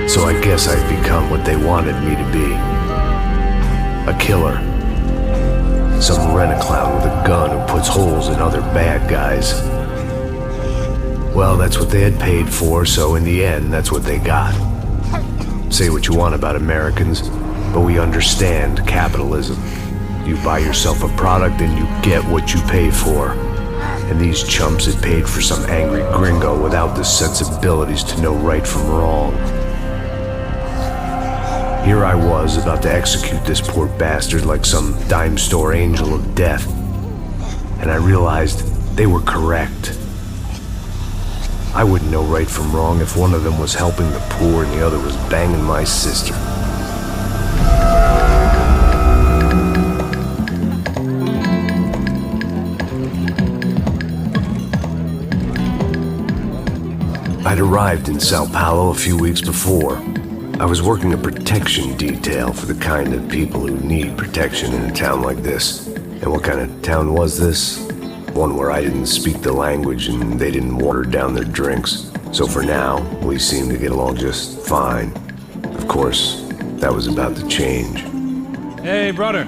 So I guess I've become what they wanted me to be. A killer. Some rent-a-clown with a gun who puts holes in other bad guys. Well, that's what they had paid for, so in the end, that's what they got. Say what you want about Americans, but we understand capitalism. You buy yourself a product and you get what you pay for. And these chumps had paid for some angry gringo without the sensibilities to know right from wrong. Here I was about to execute this poor bastard like some dime store angel of death. And I realized they were correct. I wouldn't know right from wrong if one of them was helping the poor and the other was banging my sister. I'd arrived in Sao Paulo a few weeks before. I was working a protection detail for the kind of people who need protection in a town like this. And what kind of town was this? One where I didn't speak the language and they didn't water down their drinks. So for now, we seemed to get along just fine. Of course, that was about to change. Hey, brother.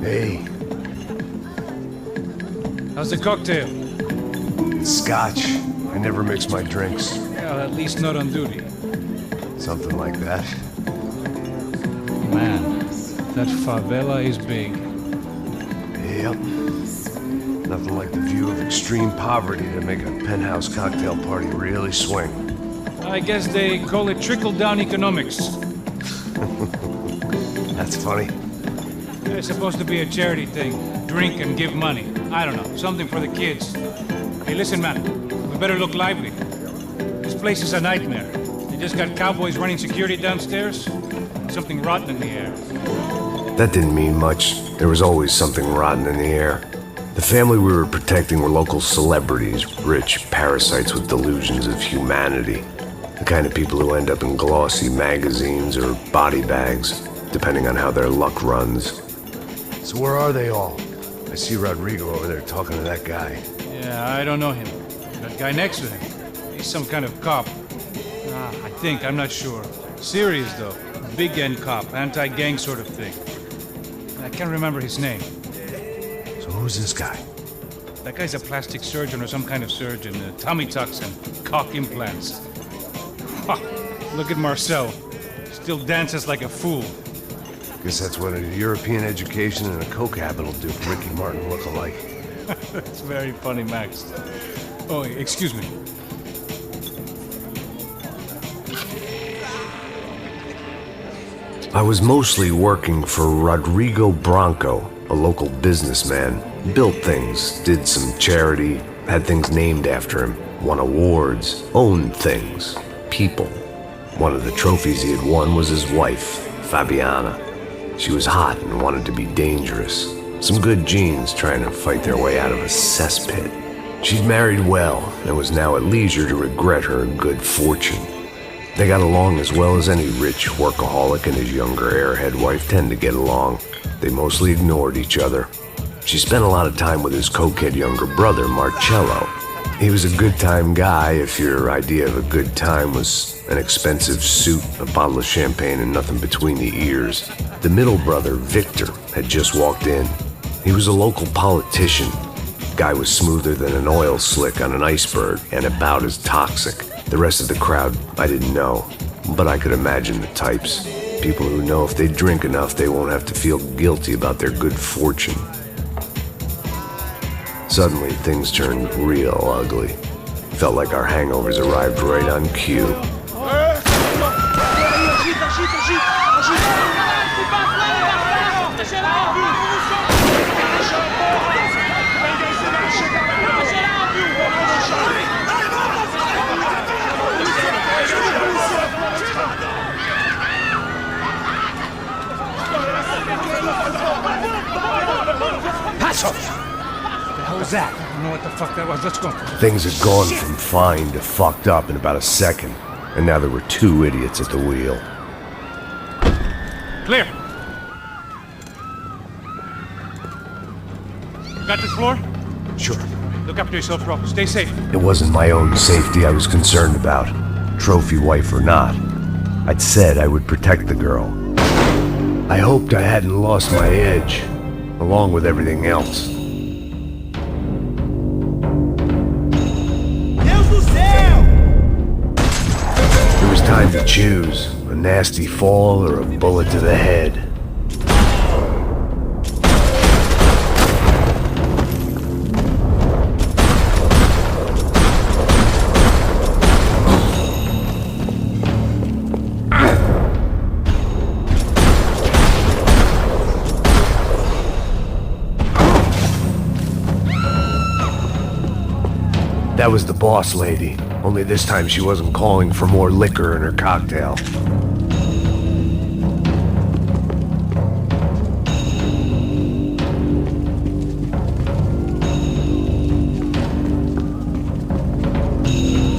Hey. How's the cocktail? It's scotch. I never mix my drinks. Well, at least not on duty. Something like that. Man, that favela is big. Yep. Nothing like the view of extreme poverty to make a penthouse cocktail party really swing. I guess they call it trickle-down economics. That's funny. It's supposed to be a charity thing. Drink and give money. I don't know, something for the kids. Hey, listen, man. We better look lively. This place is a nightmare. They just got cowboys running security downstairs. Something rotten in the air. That didn't mean much. There was always something rotten in the air. The family we were protecting were local celebrities, rich parasites with delusions of humanity. The kind of people who end up in glossy magazines or body bags, depending on how their luck runs. So where are they all? I see Rodrigo over there talking to that guy. Yeah, I don't know him. That guy next to him. He's some kind of cop. I think, I'm not sure. Serious though. Big end cop, anti-gang sort of thing. I can't remember his name. So who's this guy? That guy's a plastic surgeon or some kind of surgeon. Tummy tucks and cock implants. Ha! Look at Marcel. Still dances like a fool. Guess that's what a European education and a coke habit will do to Ricky Martin look alike. That's very funny, Max. Oh, excuse me. I was mostly working for Rodrigo Branco, a local businessman. Built things, did some charity, had things named after him, won awards, owned things, people. One of the trophies he had won was his wife, Fabiana. She was hot and wanted to be dangerous. Some good genes trying to fight their way out of a cesspit. She'd married well and was now at leisure to regret her good fortune. They got along as well as any rich workaholic and his younger airhead wife tend to get along. They mostly ignored each other. She spent a lot of time with his cokehead younger brother, Marcello. He was a good-time guy if your idea of a good time was an expensive suit, a bottle of champagne, and nothing between the ears. The middle brother, Victor, had just walked in. He was a local politician. Guy was smoother than an oil slick on an iceberg and about as toxic. The rest of the crowd, I didn't know, but I could imagine the types. People who know if they drink enough, they won't have to feel guilty about their good fortune. Suddenly, things turned real ugly. Felt like our hangovers arrived right on cue. What was that? I don't know what the fuck that was. Let's go. Things had gone from fine to fucked up in about a second, and now there were two idiots at the wheel. Clear. Got this floor? Sure. Look after yourself, bro. Stay safe. It wasn't my own safety I was concerned about, trophy wife or not. I'd said I would protect the girl. I hoped I hadn't lost my edge, along with everything else. It was time to choose, a nasty fall or a bullet to the head. That was the boss lady, only this time she wasn't calling for more liquor in her cocktail.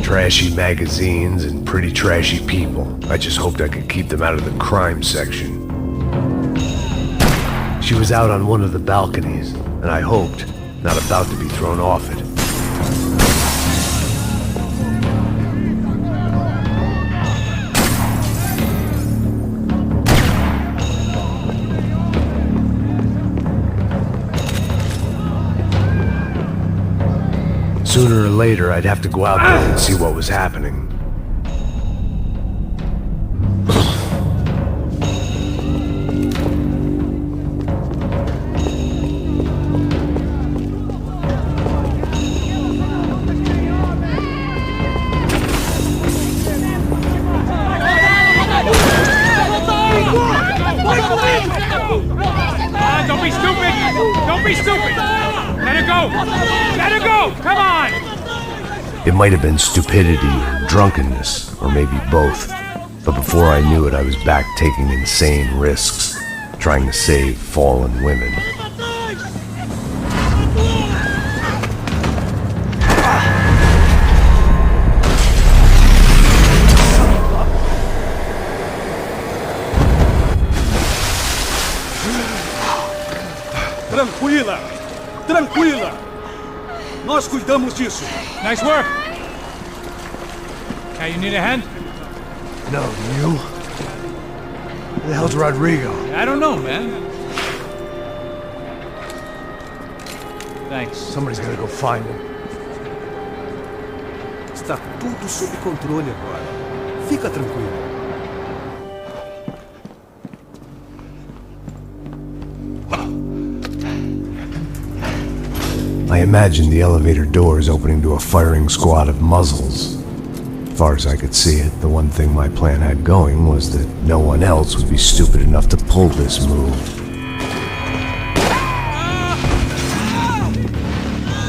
Trashy magazines and pretty trashy people. I just hoped I could keep them out of the crime section. She was out on one of the balconies, and I hoped not about to be thrown off it. Sooner or later, I'd have to go out there and see what was happening. Don't be stupid! Don't be stupid! Let her go! Let her go! Come on! It might have been stupidity or drunkenness, or maybe both. But before I knew it, I was back taking insane risks, trying to save fallen women. Tranquila! Tranquila! Nós cuidamos disso. Nice work! Hey, you need a hand? No, you? Who the hell's Rodrigo? I don't know, man. Thanks. Somebody's gonna go find him. Está tudo sob controle agora. Fica tranquilo. I imagined the elevator doors opening to a firing squad of muzzles. As far as I could see it, the one thing my plan had going was that no one else would be stupid enough to pull this move.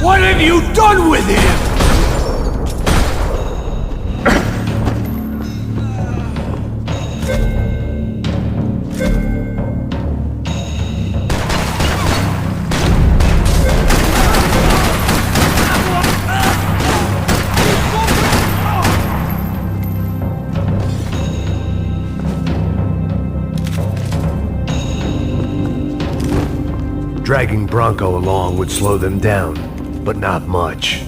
What have you done with him? Dragging Bronco along would slow them down, but not much.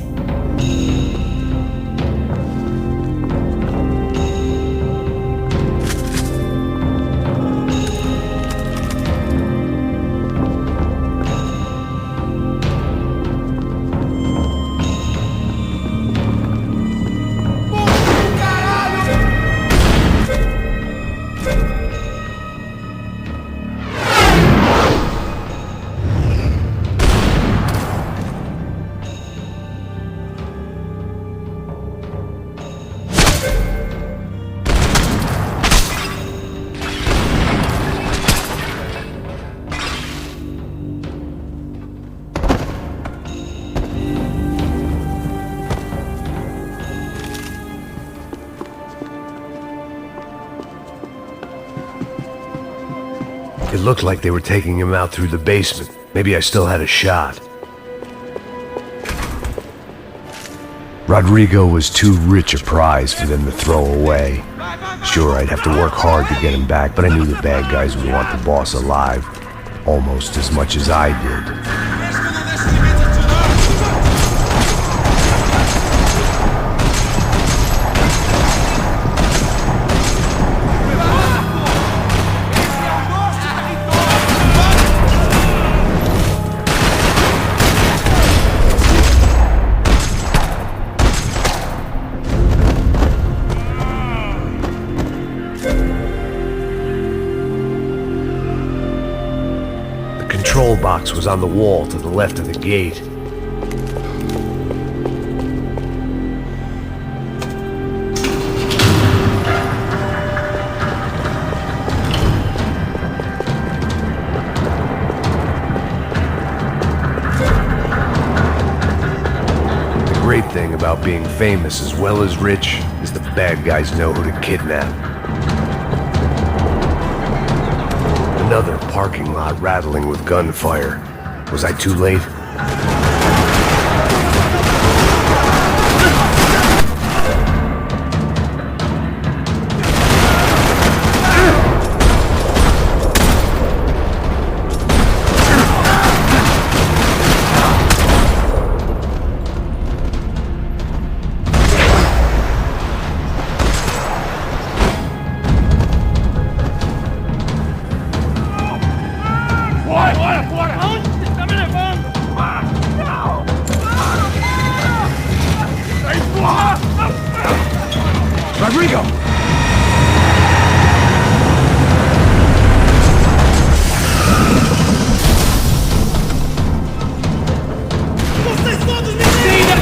It looked like they were taking him out through the basement. Maybe I still had a shot. Rodrigo was too rich a prize for them to throw away. Sure, I'd have to work hard to get him back, but I knew the bad guys would want the boss alive almost as much as I did. on the wall to the left of the gate. The great thing about being famous as well as rich is the bad guys know who to kidnap. Another parking lot rattling with gunfire. Was I too late? Rodrigo! Vocês todos me sigam!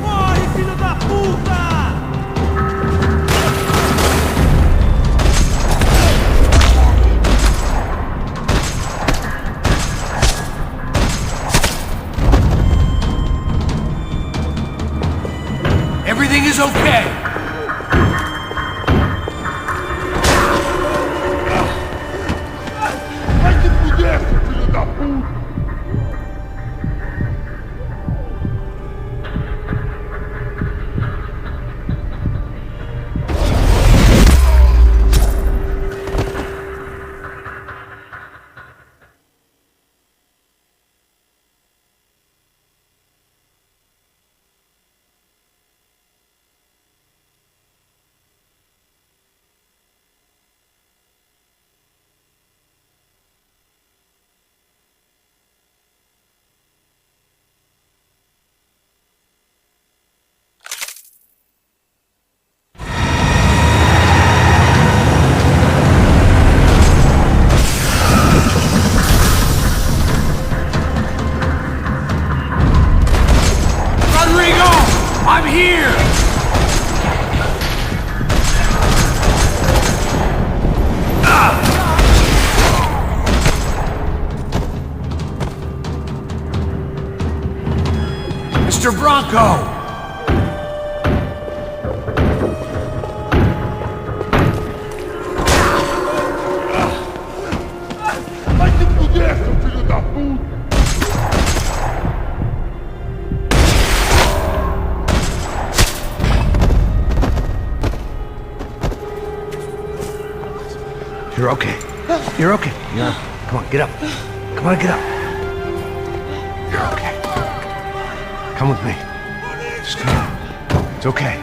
Corre, filho da puta! Everything is okay! Vai se fuder, seu filho da puta! Rodrigo! I'm here! Mr. Bronco! Vai se fuder, seu filho da puta! You're okay. You're okay. Come on, get up. Come on, get up. You're okay. Come with me. Just come on. It's okay.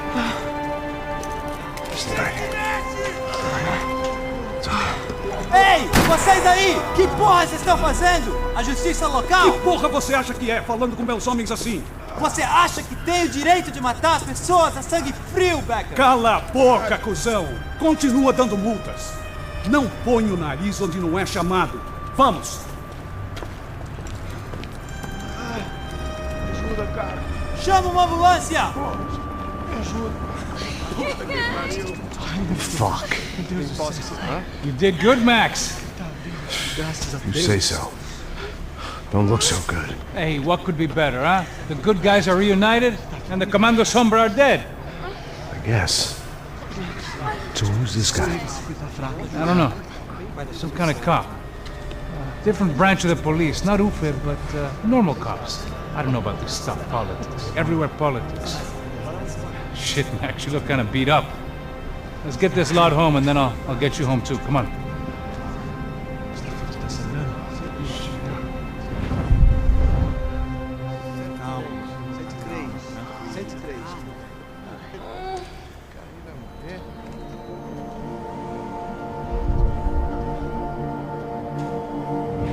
Just all right. It's okay. Ei, vocês aí! Que porra vocês estão fazendo? A justiça local? Que porra você acha que é, falando com meus homens assim? Você acha que tem o direito de matar as pessoas a sangue frio, Becker? Cala a boca, cuzão! Continua dando multas. Não põe o nariz onde não é chamado. Vamos! Ajuda, cara! Chama uma ambulância! Me ajuda! Puta que pariu! Fuck. You did good, Max. You say so. Don't look so good. Hey, what could be better, huh? The good guys are reunited, and the Commando Sombra are dead. I guess. So who's this guy? I don't know. Some kind of cop. Different branch of the police. Not UFIB, but normal cops. I don't know about this stuff, politics. Everywhere politics. Shit, Max, you look kind of beat up. Let's get this lot home, and then I'll get you home too. Come on.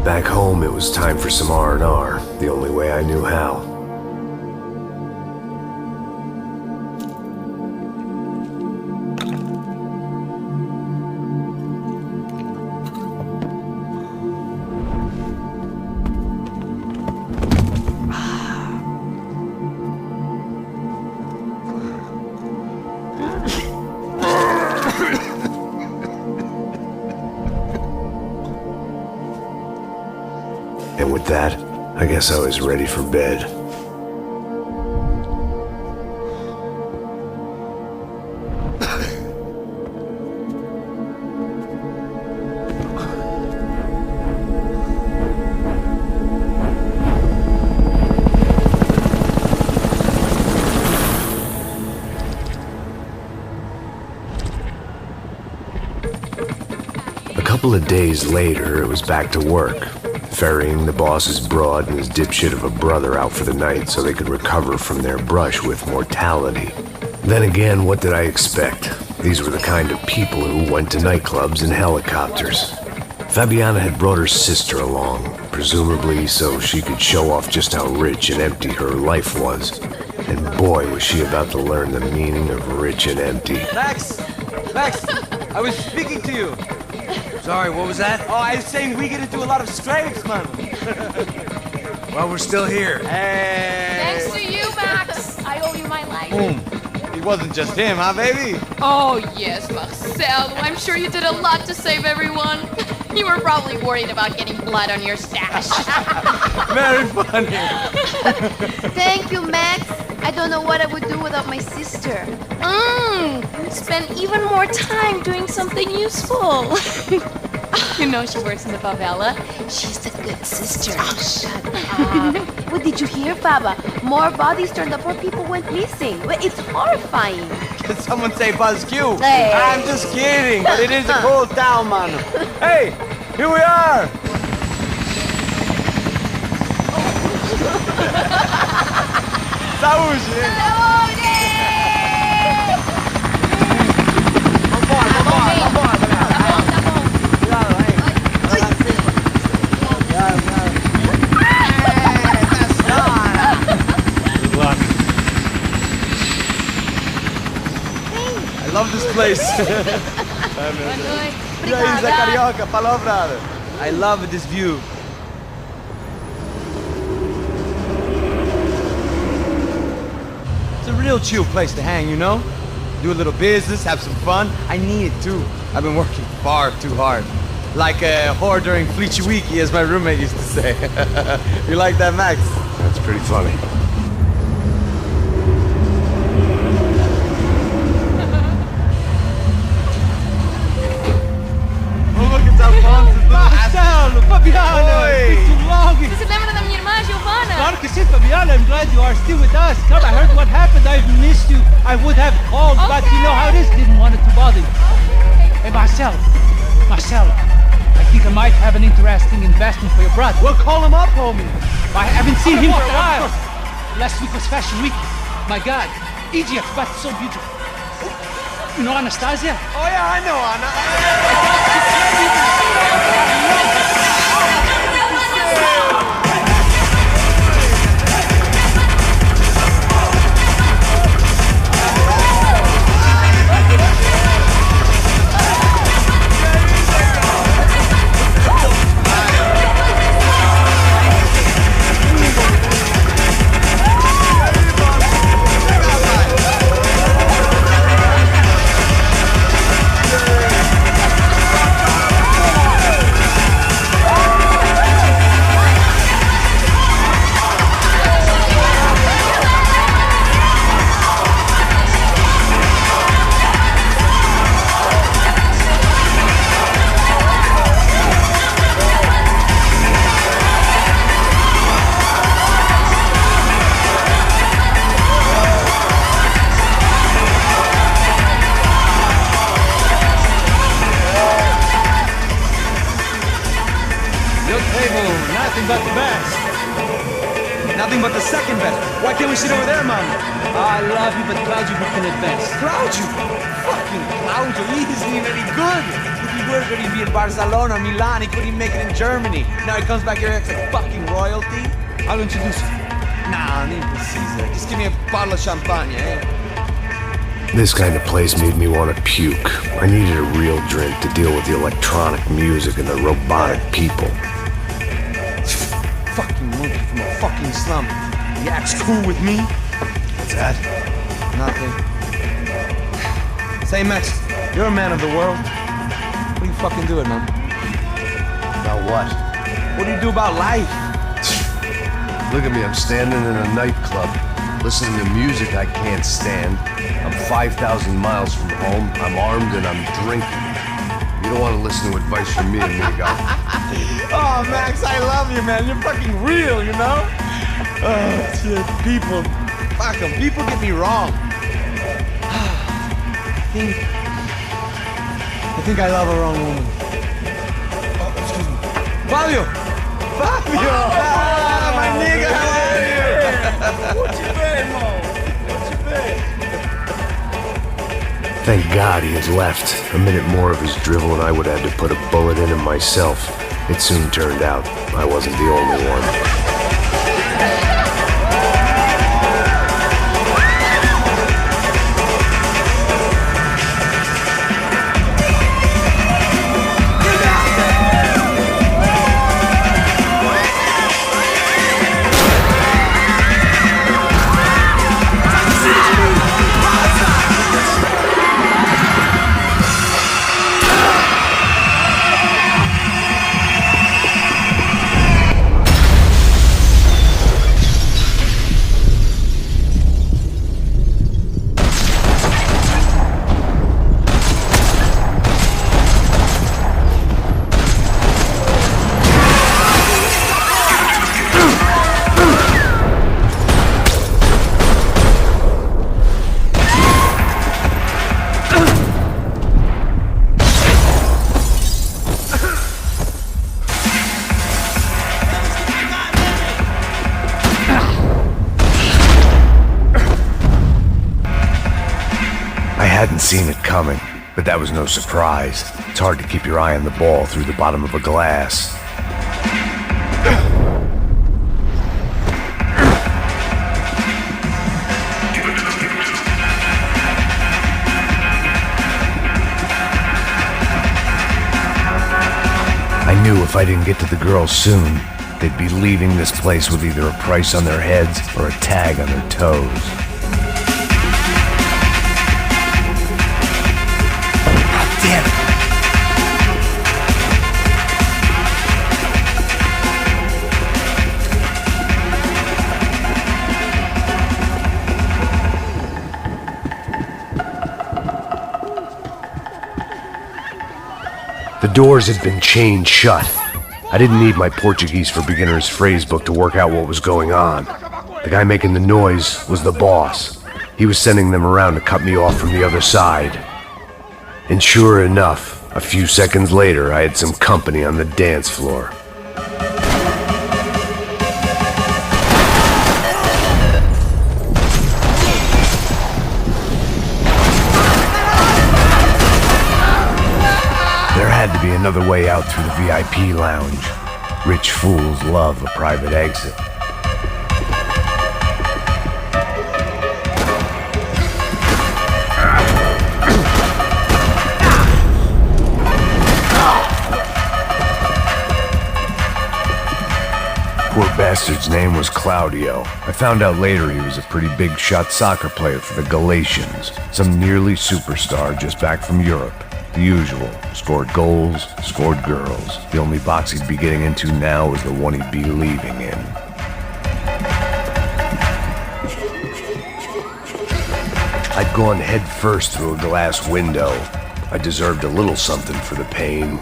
Back home, it was time for some R&R, the only way I knew how. that, I guess I was ready for bed. A couple of days later, it was back to work, ferrying the boss's broad and his dipshit of a brother out for the night so they could recover from their brush with mortality. Then again, what did I expect? These were the kind of people who went to nightclubs in helicopters. Fabiana had brought her sister along, presumably so she could show off just how rich and empty her life was. And boy, was she about to learn the meaning of rich and empty. Max! Max! I was speaking to you. Sorry, what was that? Oh, I was saying we get to do a lot of scrapes, man. Well, we're still here. Hey! Thanks to you, Max. I owe you my life. Boom. It wasn't just him, huh, baby? Oh, yes, Marcel. I'm sure you did a lot to save everyone. You were probably worried about getting blood on your stash. Very funny. Thank you, Max. I don't know what I would do without my sister. Spend even more time doing something useful. You know she works in the favela. She's a good sister. Oh, shut up. What did you hear, Baba? More bodies turned up, more people went missing. It's horrifying. Did someone say Buzz Q? Hey. I'm just kidding, but it is a cool town, man. Hey, here we are. Saúde! I love this place. E aí, Zé Carioca, falou, brother. I love this view. It's a real chill place to hang, you know? Do a little business, have some fun. I need it too. I've been working far too hard. Like a whore during Fleechy Weeky, as my roommate used to say. You like that, Max? That's pretty funny. Marcelo, Fabiana, it's been too long. Você se lembra da minha irmã, Giovanna? Claro que sim, Fabiana. I'm glad you are still with us. Come, I heard what happened. I've missed you. I would have called, but you know how it is. Didn't want it to bother you. Hey, Marcelo, I think I might have an interesting investment for your brother. Well, call him up, homie. I haven't seen him for a while. Last week was Fashion Week. My God, Egypt, but so beautiful. You know Anastasia? Oh yeah, I know Anna. Nothing but the best. Nothing but the second best. Why can't we sit over there, man? I love you, but Claudio can advance. Claudio? Fucking Claudio, he isn't even any good. If he were going to be in Barcelona, Milan, he couldn't make it in Germany. Now he comes back here as a fucking royalty. I'll introduce you. Nah, I need to Caesar. Just give me a bottle of champagne, eh? This kind of place made me want to puke. I needed a real drink to deal with the electronic music and the robotic people. Fucking monkey from a fucking slum. He acts cool with me. What's that? Nothing. Say, Max, you're a man of the world. What do you fucking do it, man? About what? What do you do about life? Look at me, I'm standing in a nightclub, listening to music I can't stand. I'm 5,000 miles from home, I'm armed and I'm drinking. You don't want to listen to advice from me, amigo. Oh, Max, I love you, man. You're fucking real, you know? Oh, shit. People. Fuck them. People get me wrong. I think I love a wrong woman. Oh, excuse me. Fabio! Fabio! Ah, my nigga, how are you? What you been, Mo? What you been? Thank God he had left. A minute more of his drivel and I would have had to put a bullet in him myself. It soon turned out I wasn't the only one. I hadn't seen it coming, but that was no surprise. It's hard to keep your eye on the ball through the bottom of a glass. I knew if I didn't get to the girls soon, they'd be leaving this place with either a price on their heads or a tag on their toes. Damn it! The doors had been chained shut. I didn't need my Portuguese for Beginners phrase book to work out what was going on. The guy making the noise was the boss. He was sending them around to cut me off from the other side. And sure enough, a few seconds later, I had some company on the dance floor. There had to be another way out through the VIP lounge. Rich fools love a private exit. Poor bastard's name was Claudio. I found out later he was a pretty big shot soccer player for the Galatians. Some nearly superstar just back from Europe. The usual. Scored goals, scored girls. The only box he'd be getting into now was the one he'd be leaving in. I'd gone head first through a glass window. I deserved a little something for the pain.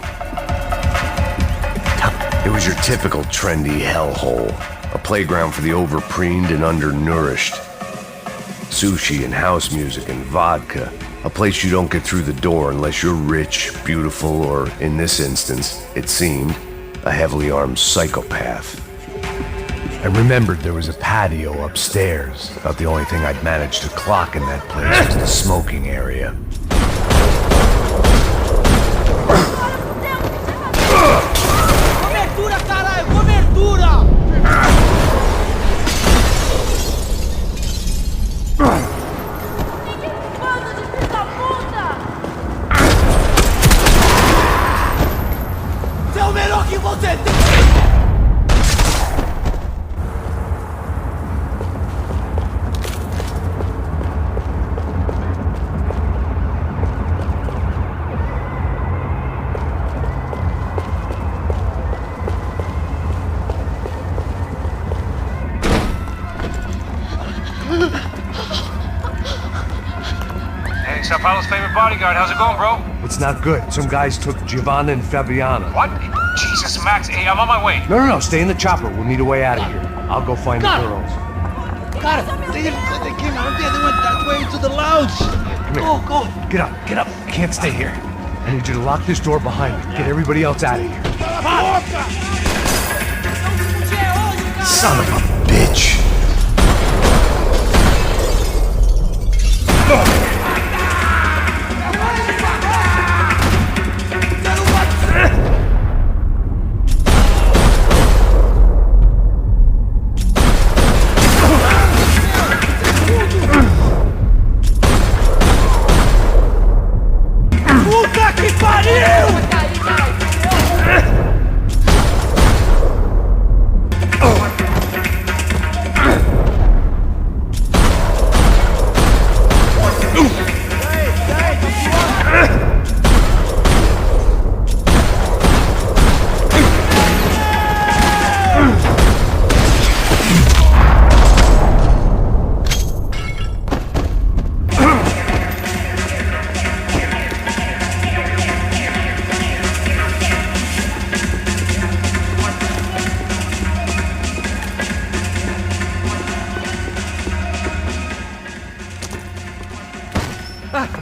It was your typical trendy hellhole, a playground for the overpreened and undernourished. Sushi and house music and vodka, a place you don't get through the door unless you're rich, beautiful, or, in this instance, it seemed, a heavily armed psychopath. I remembered there was a patio upstairs. About the only thing I'd managed to clock in that place was the smoking area. Cobertura, caralho! Cobertura! Você é o melhor que você tem! Sao Paulo's favorite bodyguard. How's it going, bro? It's not good. Some guys took Giovanna and Fabiana. What? Jesus, Max. Hey, I'm on my way. No, stay in the chopper. We'll need a way out of here. I'll go find the girls. Got it. They came out there. They went that way to the lounge. Come here. Go. Get up. You can't stay here. I need you to lock this door behind me. Get everybody else out of here. Son of a bitch. Puta que pariu!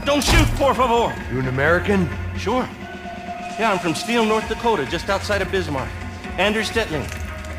Don't shoot, por favor. You an American? Sure. Yeah, I'm from Steele, North Dakota, just outside of Bismarck. Anders Stetling.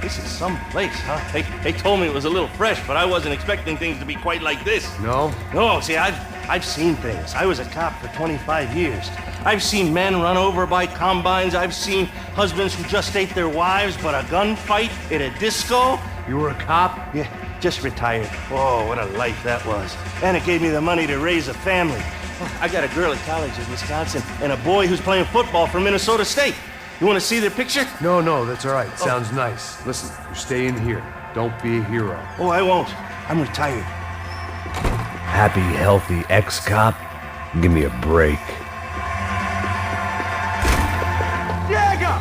This is some place, huh? They told me it was a little fresh, but I wasn't expecting things to be quite like this. No? No, see, I've seen things. I was a cop for 25 years. I've seen men run over by combines. I've seen husbands who just ate their wives, but a gunfight at a disco. You were a cop? Yeah, just retired. Oh, what a life that was. And it gave me the money to raise a family. Oh, I got a girl at college in Wisconsin and a boy who's playing football for Minnesota State. You want to see their picture? No, that's all right. Sounds nice. Listen, you're staying here. Don't be a hero. Oh, I won't. I'm retired. Happy, healthy ex-cop? Give me a break. Chega!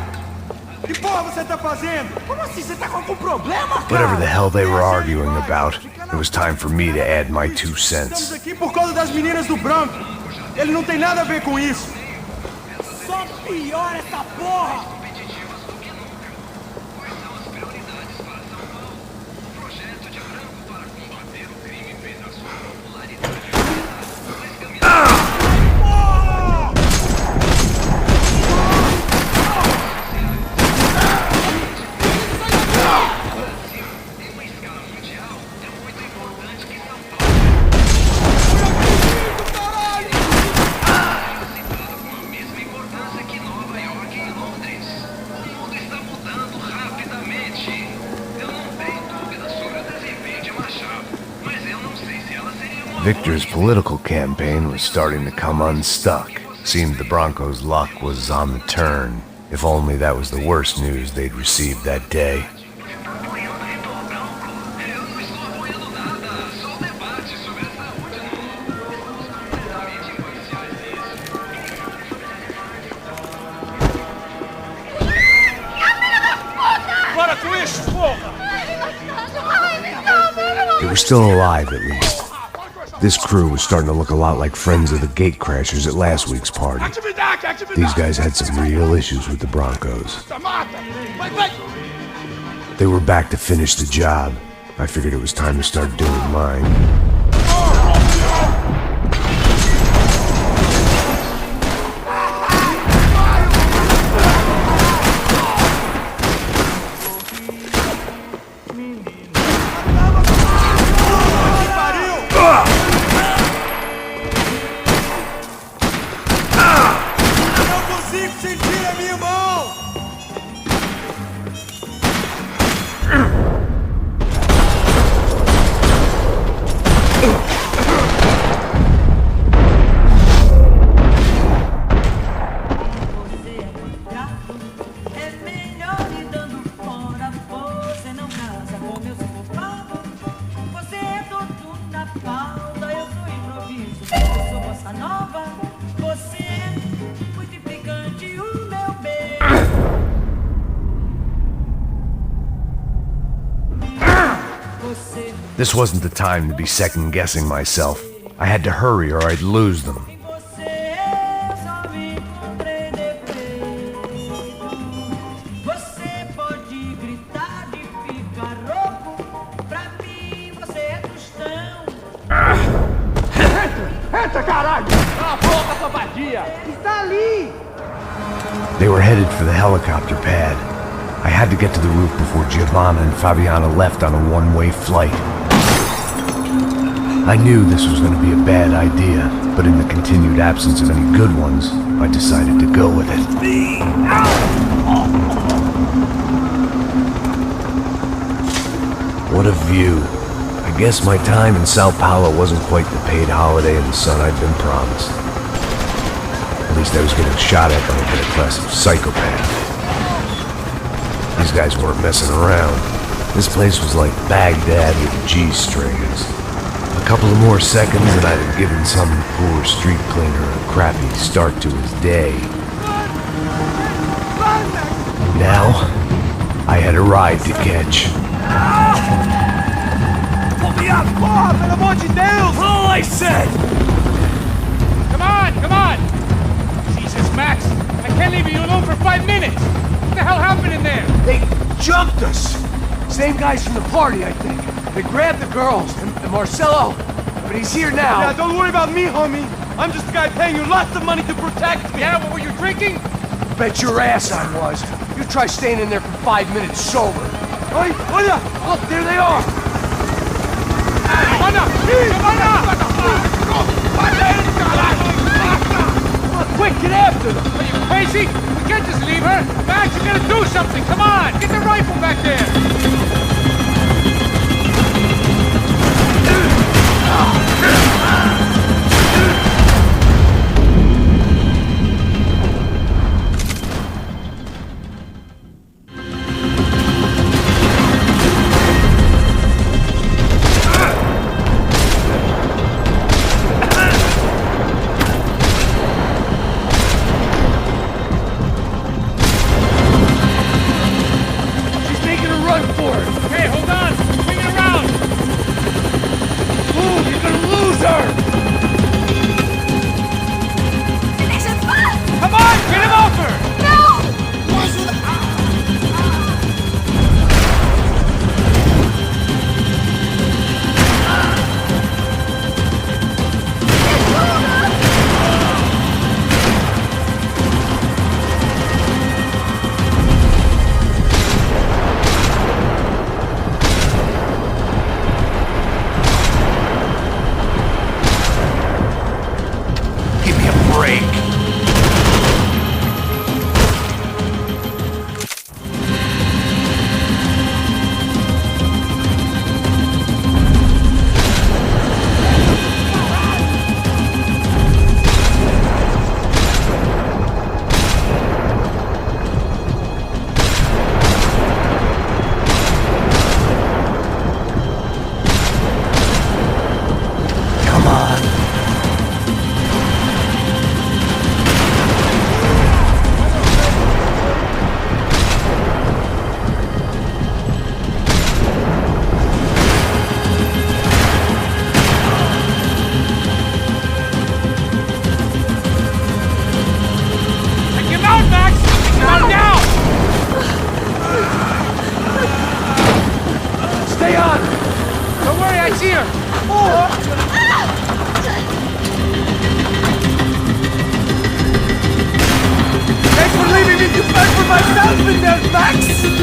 Que porra você tá fazendo? Como assim? Você tá com algum problema, cara? Whatever the hell they were arguing about, it was time for me to add my 2 cents. Estamos aqui por causa das meninas do branco. Ele não tem nada a ver com isso. Só piora essa porra! Victor's political campaign was starting to come unstuck. Seemed the Broncos' luck was on the turn. If only that was the worst news they'd received that day. They were still alive, at least. This crew was starting to look a lot like friends of the gatecrashers at last week's party. These guys had some real issues with the Broncos. They were back to finish the job. I figured it was time to start doing mine. This wasn't the time to be second-guessing myself. I had to hurry or I'd lose them. porta, caralho! Ah, volta pra vadia! Está ali! They were headed for the helicopter pad. I had to get to the roof before Giovanna and Fabiana left on a one-way flight. I knew this was going to be a bad idea, but in the continued absence of any good ones, I decided to go with it. What a view. I guess my time in Sao Paulo wasn't quite the paid holiday in the sun I'd been promised. At least I was getting shot at by a middle-class psychopath. These guys weren't messing around. This place was like Baghdad with G-strings. A couple of more seconds and I'd have given some poor street cleaner a crappy start to his day. Now, I had a ride to catch. Pull me up! Porra, pelo amor de Deus! All I said! Come on, come on! Jesus, Max, I can't leave you alone for 5 minutes! What the hell happened in there? They jumped us! Same guys from the party, I think. They grabbed the girls, and Marcelo, but he's here now. Yeah, don't worry about me, homie. I'm just the guy paying you lots of money to protect me. Yeah, what were you drinking? Bet your ass I was. You try staying in there for 5 minutes sober. Oi, olha! Look, there they are! Giovanna! Giovanna! Come on, quick, get after them! Are you crazy? We can't just leave her! Max, you gotta do something! Come on! Get the rifle back there!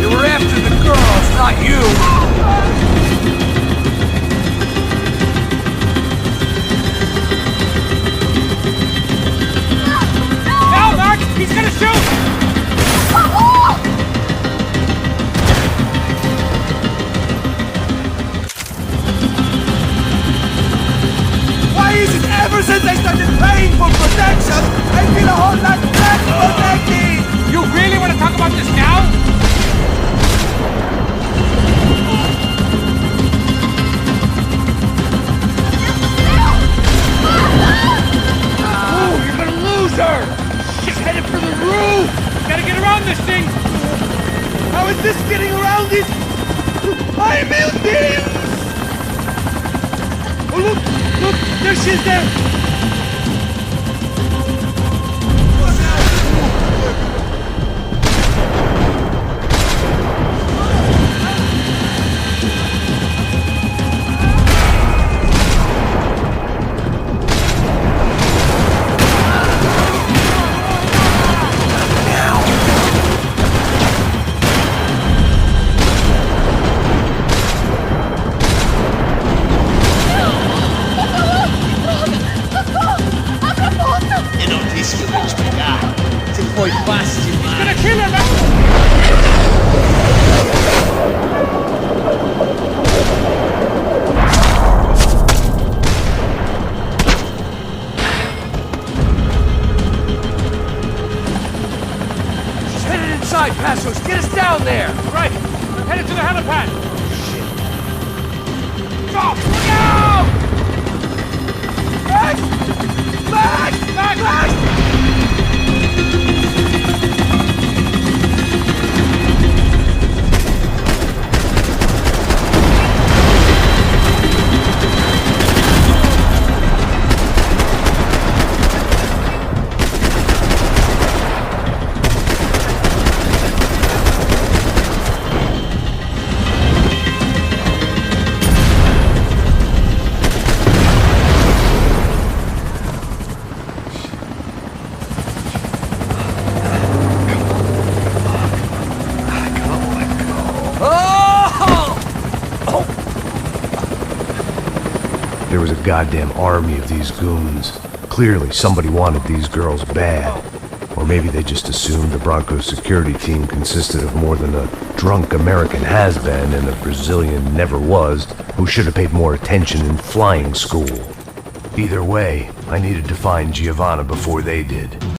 They were after the girls, not you! Now, Max! He's gonna shoot! Why is it ever since I started paying for protection, I feel a whole lot less protected? You really want to talk about this now? Oh, you're gonna lose her! She's headed for the roof! Gotta get around this thing! How is this getting around this? I building! Oh, look! There she is there! down there. Right. I'm headed to the helipad. Stop! Look out! Max! Max! Max! Max! There was a goddamn army of these goons. Clearly, somebody wanted these girls bad. Or maybe they just assumed the Broncos security team consisted of more than a drunk American has-been and a Brazilian never-was who should have paid more attention in flying school. Either way, I needed to find Giovanna before they did.